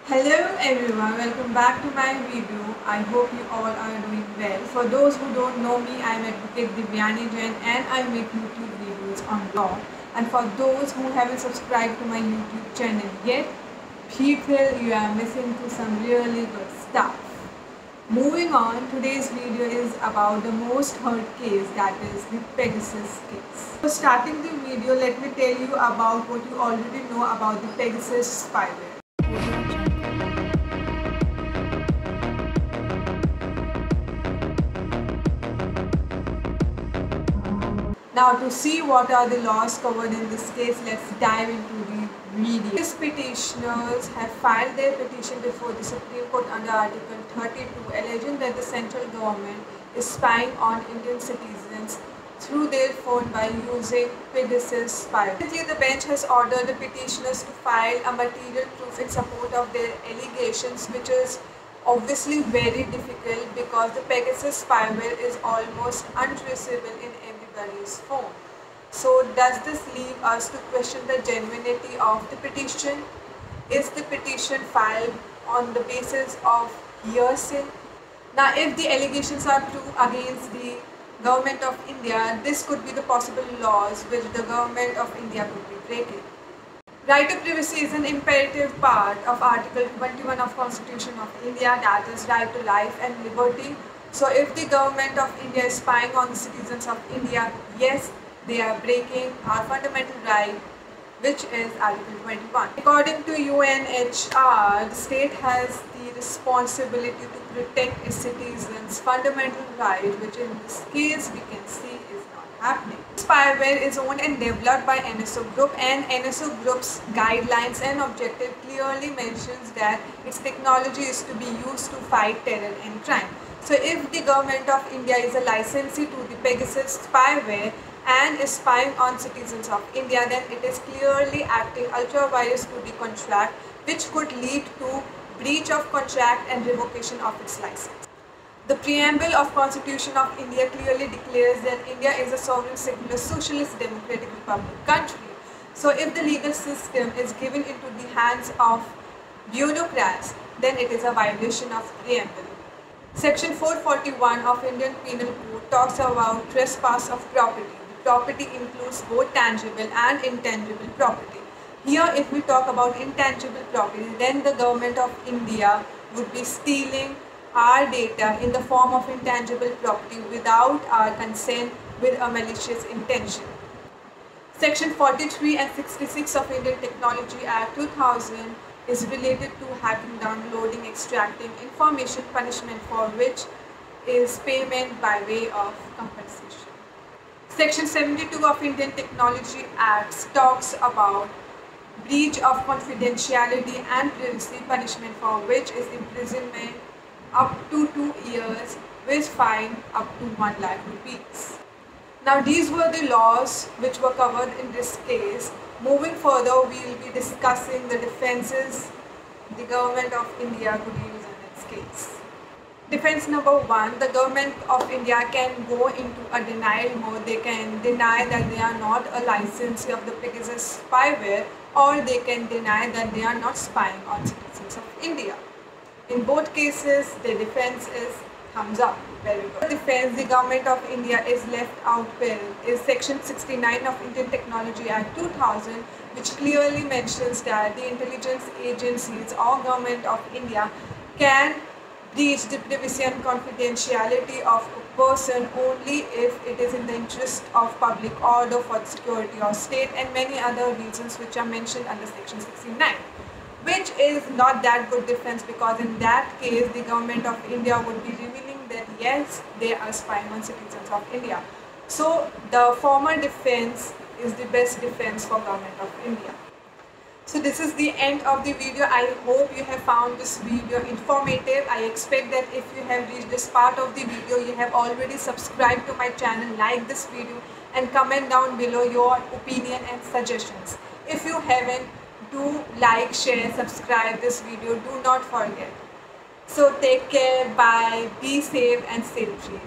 Hello everyone, welcome back to my video. I hope you all are doing well. For those who don't know me, I am Advocate Divyani Jain and I make YouTube videos on law. And for those who haven't subscribed to my YouTube channel yet, people, you are missing to some really good stuff. Moving on, today's video is about the most heard case, that is the Pegasus case. So starting the video, let me tell you about what you already know about the Pegasus spyware. Now to see what are the laws covered in this case, let's dive into the video. These petitioners have filed their petition before the Supreme Court under Article 32, alleging that the central government is spying on Indian citizens through their phone by using Pegasus spyware. Recently, the bench has ordered the petitioners to file a material proof in support of their allegations, which is obviously very difficult because the Pegasus spyware is almost untraceable in everybody's phone. So does this leave us to question the genuinity of the petition? Is the petition filed on the basis of hearsay? Now if the allegations are true against the Government of India, this could be the possible laws which the Government of India could be breaking. Right to privacy is an imperative part of Article 21 of Constitution of India, that is right to life and liberty. So if the Government of India is spying on the citizens of India, yes, they are breaking our fundamental right, which is Article 21. According to UNHR, the state has the responsibility to protect its citizens' fundamental right, which in this case we can see is not happening. Spyware is owned and developed by NSO Group, and NSO Group's guidelines and objective clearly mentions that its technology is to be used to fight terror and crime. So if the Government of India is a licensee to the Pegasus spyware and is spying on citizens of India, then it is clearly acting ultra vires to the contract, which could lead to breach of contract and revocation of its license. The preamble of Constitution of India clearly declares that India is a sovereign, secular, socialist, democratic republic country. So if the legal system is given into the hands of bureaucrats, then it is a violation of preamble. Section 441 of Indian Penal Code talks about trespass of property. The property includes both tangible and intangible property. Here, if we talk about intangible property, then the Government of India would be stealing our data in the form of intangible property without our consent with a malicious intention. Section 43 and 66 of Indian Technology Act 2000 is related to hacking, downloading, extracting information, punishment for which is payment by way of compensation. Section 72 of Indian Technology Act talks about breach of confidentiality and privacy, punishment for which is imprisonment up to 2 years with fine up to 1 lakh rupees. Now these were the laws which were covered in this case. Moving further, we will be discussing the defenses the Government of India could use in its case. Defense number 1, the Government of India can go into a denial mode. They can deny that they are not a licensee of the Pegasus spyware, or they can deny that they are not spying on citizens of India. In both cases, the defense is thumbs up. Very good. The defense the Government of India is left out with is Section 69 of Indian Technology Act 2000, which clearly mentions that the intelligence agencies or Government of India can breach the privacy and confidentiality of a person only if it is in the interest of public order, for the security of state, and many other reasons which are mentioned under Section 69. Which is not that good defense, because in that case the Government of India would be revealing that yes, they are spying on citizens of India. So the former defense is the best defense for Government of India. So this is the end of the video. I hope you have found this video informative. I expect that if you have reached this part of the video, you have already subscribed to my channel, like this video and comment down below your opinion and suggestions. If you haven't, do like, share, subscribe this video. Do not forget. So take care, bye, be safe and stay safe.